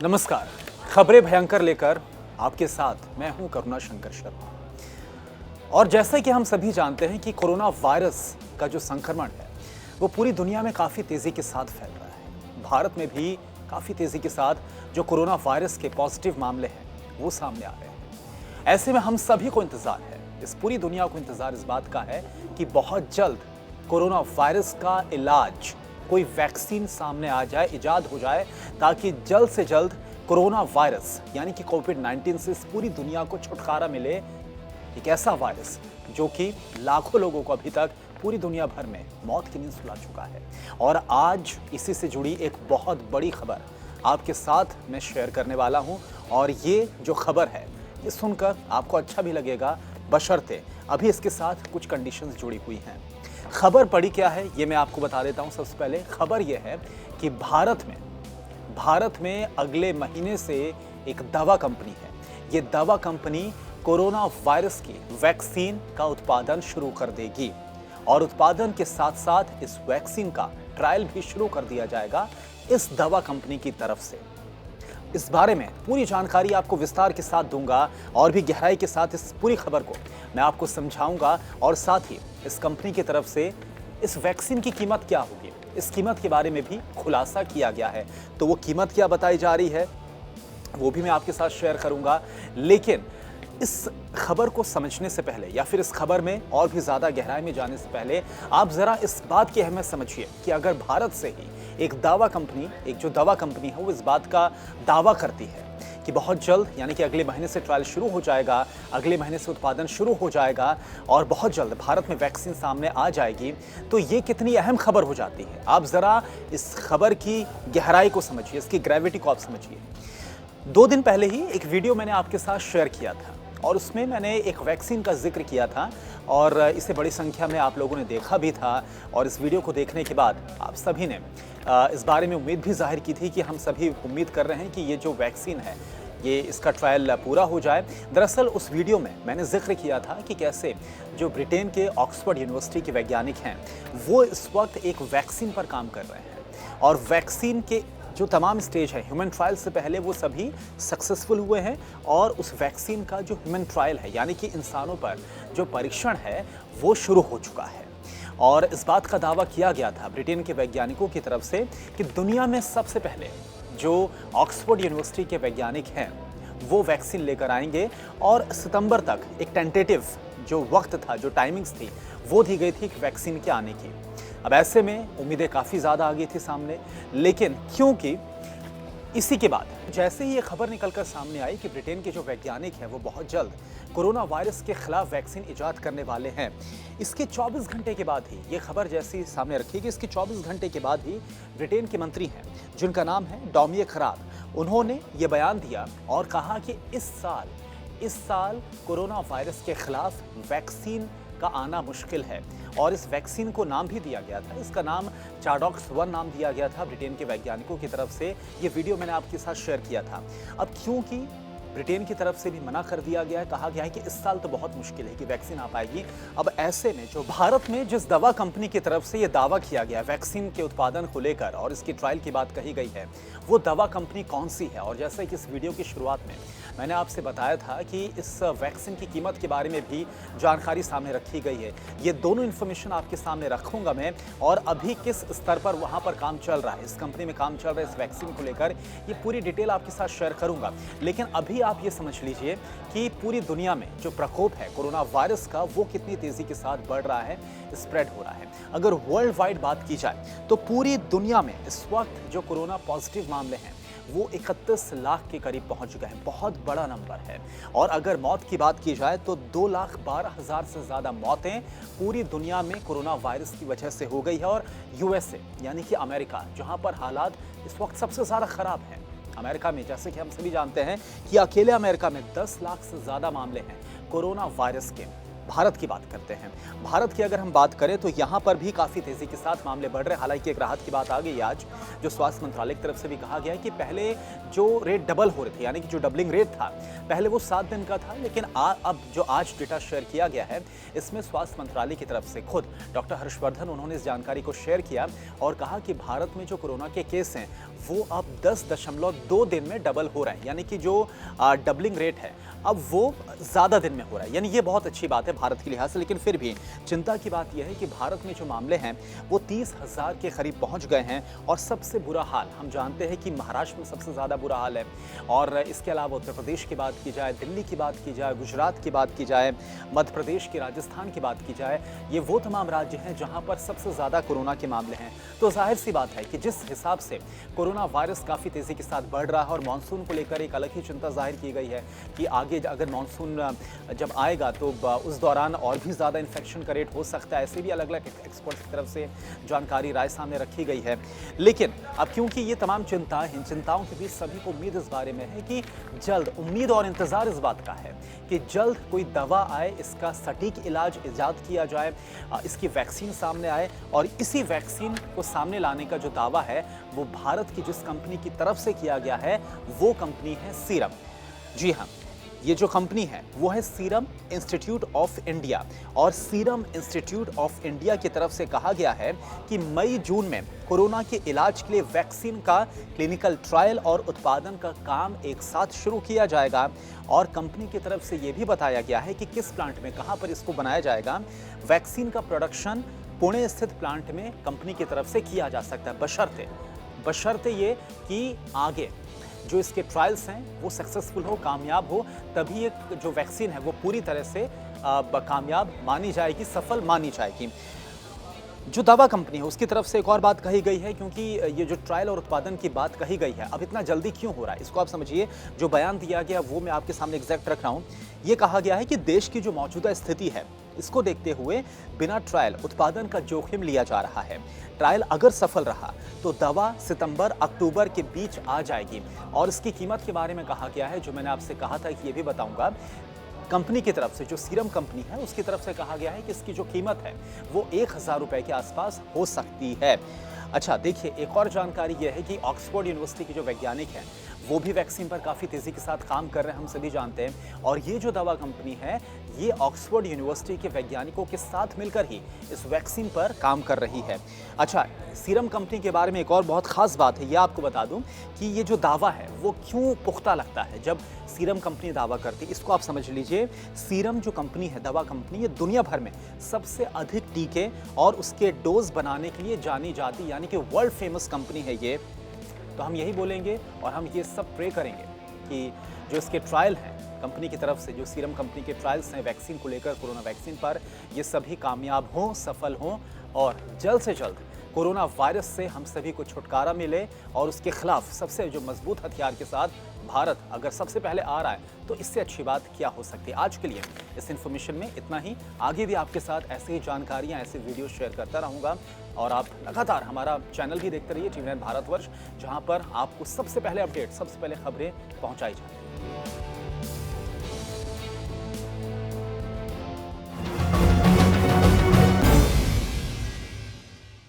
नमस्कार। खबरें भयंकर लेकर आपके साथ मैं हूं करुणा शंकर शर्मा। और जैसा कि हम सभी जानते हैं कि कोरोना वायरस का जो संक्रमण है वो पूरी दुनिया में काफ़ी तेज़ी के साथ फैल रहा है। भारत में भी काफ़ी तेज़ी के साथ जो कोरोना वायरस के पॉजिटिव मामले हैं वो सामने आ रहे हैं। ऐसे में हम सभी को इंतज़ार है, इस पूरी दुनिया को इंतज़ार इस बात का है कि बहुत जल्द कोरोना वायरस का इलाज, कोई वैक्सीन सामने आ जाए, इजाद हो जाए, ताकि जल्द से जल्द कोरोना वायरस यानी कि कोविड-19 से इस पूरी दुनिया को छुटकारा मिले। एक ऐसा वायरस जो कि लाखों लोगों को अभी तक पूरी दुनिया भर में मौत की नींद सुला चुका है। और आज इसी से जुड़ी एक बहुत बड़ी खबर आपके साथ मैं शेयर करने वाला हूं। और ये जो खबर है ये सुनकर आपको अच्छा भी लगेगा, बशर्ते अभी इसके साथ कुछ कंडीशंस जुड़ी हुई हैं। खबर पड़ी क्या है ये मैं आपको बता देता हूं। सबसे पहले खबर यह है कि भारत में अगले महीने से एक दवा कंपनी है। ये दवा कंपनी कोरोना वायरस की वैक्सीन का उत्पादन शुरू कर देगी और उत्पादन के साथ साथ इस वैक्सीन का ट्रायल भी शुरू कर दिया जाएगा इस दवा कंपनी की तरफ से। इस बारे में पूरी जानकारी आपको विस्तार के साथ दूंगा और भी गहराई के साथ इस पूरी खबर को मैं आपको समझाऊंगा। और साथ ही इस कंपनी की तरफ से इस वैक्सीन की कीमत क्या होगी, इस कीमत के बारे में भी खुलासा किया गया है। तो वो कीमत क्या बताई जा रही है वो भी मैं आपके साथ शेयर करूंगा। लेकिन इस खबर को समझने से पहले या फिर इस खबर में और भी ज़्यादा गहराई में जाने से पहले आप ज़रा इस बात की अहमियत समझिए कि अगर भारत से ही एक जो दवा कंपनी है वो इस बात का दावा करती है कि बहुत जल्द यानी कि अगले महीने से ट्रायल शुरू हो जाएगा, अगले महीने से उत्पादन शुरू हो जाएगा और बहुत जल्द भारत में वैक्सीन सामने आ जाएगी, तो ये कितनी अहम खबर हो जाती है। आप ज़रा इस खबर की गहराई को समझिए, इसकी ग्रेविटी को आप समझिए। 2 दिन पहले ही एक वीडियो मैंने आपके साथ शेयर किया था और उसमें मैंने एक वैक्सीन का जिक्र किया था और इसे बड़ी संख्या में आप लोगों ने देखा भी था। और इस वीडियो को देखने के बाद आप सभी ने इस बारे में उम्मीद भी जाहिर की थी कि हम सभी उम्मीद कर रहे हैं कि ये जो वैक्सीन है ये इसका ट्रायल पूरा हो जाए। दरअसल उस वीडियो में मैंने जिक्र किया था कि कैसे जो ब्रिटेन के ऑक्सफोर्ड यूनिवर्सिटी के वैज्ञानिक हैं वो इस वक्त एक वैक्सीन पर काम कर रहे हैं और वैक्सीन के जो तमाम स्टेज है ह्यूमन ट्रायल से पहले वो सभी सक्सेसफुल हुए हैं और उस वैक्सीन का जो ह्यूमन ट्रायल है यानी कि इंसानों पर जो परीक्षण है वो शुरू हो चुका है। और इस बात का दावा किया गया था ब्रिटेन के वैज्ञानिकों की तरफ से कि दुनिया में सबसे पहले जो ऑक्सफोर्ड यूनिवर्सिटी के वैज्ञानिक हैं वो वैक्सीन लेकर आएंगे और सितंबर तक एक टेंटेटिव जो वक्त था, जो टाइमिंग्स थी वो दी गई थी वैक्सीन के आने की। अब ऐसे में उम्मीदें काफ़ी ज़्यादा आ गई थी सामने, लेकिन क्योंकि इसी के बाद जैसे ही ये खबर निकलकर सामने आई कि ब्रिटेन के जो वैज्ञानिक हैं वो बहुत जल्द कोरोना वायरस के खिलाफ वैक्सीन इजाद करने वाले हैं, इसके 24 घंटे के बाद ही ये खबर जैसी सामने रखी कि इसके 24 घंटे के बाद ही ब्रिटेन के मंत्री हैं जिनका नाम है डोमिनिक राब, उन्होंने ये बयान दिया और कहा कि इस साल कोरोना वायरस के खिलाफ वैक्सीन का आना मुश्किल है। और इस वैक्सीन को नाम भी दिया गया था, इसका नाम चाडॉक्स 1 नाम दिया गया था ब्रिटेन के वैज्ञानिकों की तरफ से। ये वीडियो मैंने आपके साथ शेयर किया था। अब क्योंकि ब्रिटेन की तरफ से भी मना कर दिया गया है, कहा गया है कि इस साल तो बहुत मुश्किल है कि वैक्सीन आ पाएगी। अब ऐसे में जो भारत में जिस दवा कंपनी की तरफ से ये दावा किया गया वैक्सीन के उत्पादन को लेकर और इसकी ट्रायल की बात कही गई है, वो दवा कंपनी कौन सी है। और जैसे कि इस वीडियो की शुरुआत में मैंने आपसे बताया था कि इस वैक्सीन की कीमत के बारे में भी जानकारी सामने रखी गई है। ये दोनों इन्फॉर्मेशन आपके सामने रखूंगा मैं, और अभी किस स्तर पर वहाँ पर काम चल रहा है, इस कंपनी में काम चल रहा है इस वैक्सीन को लेकर, ये पूरी डिटेल आपके साथ शेयर करूंगा। लेकिन अभी आप ये समझ लीजिए कि पूरी दुनिया में जो प्रकोप है कोरोना वायरस का वो कितनी तेजी के साथ बढ़ रहा है, स्प्रेड हो रहा है। अगर वर्ल्ड वाइड बात की जाए तो पूरी दुनिया में इस वक्त जो कोरोना पॉजिटिव मामले हैं वो 31 लाख के करीब पहुंच गए हैं, बहुत बड़ा नंबर है। और अगर मौत की बात की जाए तो 2,12,000 से ज़्यादा मौतें पूरी दुनिया में कोरोना वायरस की वजह से हो गई है। और यूएसए यानी कि अमेरिका, जहां पर हालात इस वक्त सबसे ज़्यादा ख़राब हैं, अमेरिका में जैसे कि हम सभी जानते हैं कि अकेले अमेरिका में 10 लाख से ज़्यादा मामले हैं कोरोना वायरस के। भारत की बात करते हैं। भारत की अगर हम बात करें तो यहाँ पर भी काफ़ी तेज़ी के साथ मामले बढ़ रहे हैं। हालांकि एक राहत की बात आ गई आज, जो स्वास्थ्य मंत्रालय की तरफ से भी कहा गया है कि पहले जो रेट डबल हो रहे थे, यानी कि जो डबलिंग रेट था पहले वो 7 दिन का था, लेकिन अब जो आज डेटा शेयर किया गया है इसमें स्वास्थ्य मंत्रालय की तरफ से खुद डॉक्टर हर्षवर्धन उन्होंने इस जानकारी को शेयर किया और कहा कि भारत में जो कोरोना के केस हैं वो अब 10.2 दिन में डबल हो रहे हैं, यानी कि जो डबलिंग रेट है अब वो ज़्यादा दिन में हो रहा है। यानी ये बहुत अच्छी बात है भारत के लिहाज से। लेकिन फिर भी चिंता की बात यह है कि भारत में जो मामले हैं वो 30,000 के करीब पहुंच गए हैं और सबसे बुरा हाल हम जानते हैं कि महाराष्ट्र में सबसे ज़्यादा बुरा हाल है। और इसके अलावा उत्तर प्रदेश की बात की जाए, दिल्ली की बात की जाए, गुजरात की बात की जाए, मध्य प्रदेश की, राजस्थान की बात की जाए, ये वो तमाम राज्य हैं जहाँ पर सबसे ज़्यादा कोरोना के मामले हैं। तो जाहिर सी बात है कि जिस हिसाब से कोरोना वायरस काफ़ी तेज़ी के साथ बढ़ रहा है और मानसून को लेकर एक अलग ही चिंता जाहिर की गई है कि आगे अगर मानसून जब आएगा तो उस दौरान और भी ज़्यादा इन्फेक्शन का रेट हो सकता है। ऐसे भी अलग अलग एक्सपर्ट्स की तरफ से जानकारी राय सामने रखी गई है। लेकिन अब क्योंकि ये तमाम चिंताएं, इन चिंताओं के बीच सभी को उम्मीद इस बारे में है कि जल्द, उम्मीद और इंतज़ार इस बात का है कि जल्द कोई दवा आए, इसका सटीक इलाज ईजाद किया जाए, इसकी वैक्सीन सामने आए। और इसी वैक्सीन को सामने लाने का जो दावा है वो भारत की जिस कंपनी की तरफ से किया गया है वो कंपनी है सीरम। जी हाँ, ये जो कंपनी है वो है सीरम इंस्टीट्यूट ऑफ इंडिया। और सीरम इंस्टीट्यूट ऑफ इंडिया की तरफ से कहा गया है कि मई-जून में कोरोना के इलाज के लिए वैक्सीन का क्लिनिकल ट्रायल और उत्पादन का काम एक साथ शुरू किया जाएगा। और कंपनी की तरफ से ये भी बताया गया है कि किस प्लांट में, कहां पर इसको बनाया जाएगा। वैक्सीन का प्रोडक्शन पुणे स्थित प्लांट में कंपनी की तरफ से किया जा सकता है, बशर्ते ये कि आगे जो इसके ट्रायल्स हैं वो सक्सेसफुल हो, कामयाब हो, तभी एक जो वैक्सीन है वो पूरी तरह से कामयाब मानी जाएगी, सफल मानी जाएगी। जो दवा कंपनी है उसकी तरफ से एक और बात कही गई है, क्योंकि ये जो ट्रायल और उत्पादन की बात कही गई है, अब इतना जल्दी क्यों हो रहा है इसको आप समझिए। जो बयान दिया गया वो मैं आपके सामने एग्जैक्ट रख रहा हूँ। ये कहा गया है कि देश की जो मौजूदा स्थिति है इसको देखते हुए बिना ट्रायल उत्पादन का जोखिम लिया जा रहा है। ट्रायल अगर सफल रहा तो दवा सितंबर-अक्टूबर के बीच आ जाएगी। और इसकी कीमत के बारे में कहा गया है, जो मैंने आपसे कहा था कि ये भी बताऊंगा। कंपनी की तरफ से, जो सीरम कंपनी है उसकी तरफ से कहा गया है कि इसकी जो कीमत है वो 1,000 रुपए के आसपास हो सकती है। अच्छा देखिए, एक और जानकारी यह है कि ऑक्सफोर्ड यूनिवर्सिटी के जो वैज्ञानिक हैं वो भी वैक्सीन पर काफ़ी तेज़ी के साथ काम कर रहे हैं, हम सभी जानते हैं। और ये जो दवा कंपनी है ये ऑक्सफोर्ड यूनिवर्सिटी के वैज्ञानिकों के साथ मिलकर ही इस वैक्सीन पर काम कर रही है। अच्छा, सीरम कंपनी के बारे में एक और बहुत ख़ास बात है, ये आपको बता दूं कि ये जो दावा है वो क्यों पुख्ता लगता है जब सीरम कंपनी दावा करती है। इसको आप समझ लीजिए, सीरम जो कंपनी है, दवा कंपनी, ये दुनिया भर में सबसे अधिक टीके और उसके डोज बनाने के लिए जानी जाती, यानी कि वर्ल्ड फेमस कंपनी है ये। तो हम यही बोलेंगे और हम ये सब प्रे करेंगे कि जो इसके ट्रायल हैं कंपनी की तरफ से, जो सीरम कंपनी के ट्रायल्स हैं वैक्सीन को लेकर, कोरोना वैक्सीन पर, ये सभी कामयाब हों, सफल हों और जल्द से जल्द कोरोना वायरस से हम सभी को छुटकारा मिले। और उसके खिलाफ सबसे जो मजबूत हथियार के साथ भारत अगर सबसे पहले आ रहा है तो इससे अच्छी बात क्या हो सकती है। आज के लिए इस इन्फॉर्मेशन में इतना ही। आगे भी आपके साथ ऐसे ही जानकारियां, ऐसे वीडियो शेयर करता रहूँगा। और आप लगातार हमारा चैनल भी देखते रहिए, टीवी 9 भारतवर्ष, जहाँ पर आपको सबसे पहले अपडेट, सबसे पहले खबरें पहुँचाई जाती हैं।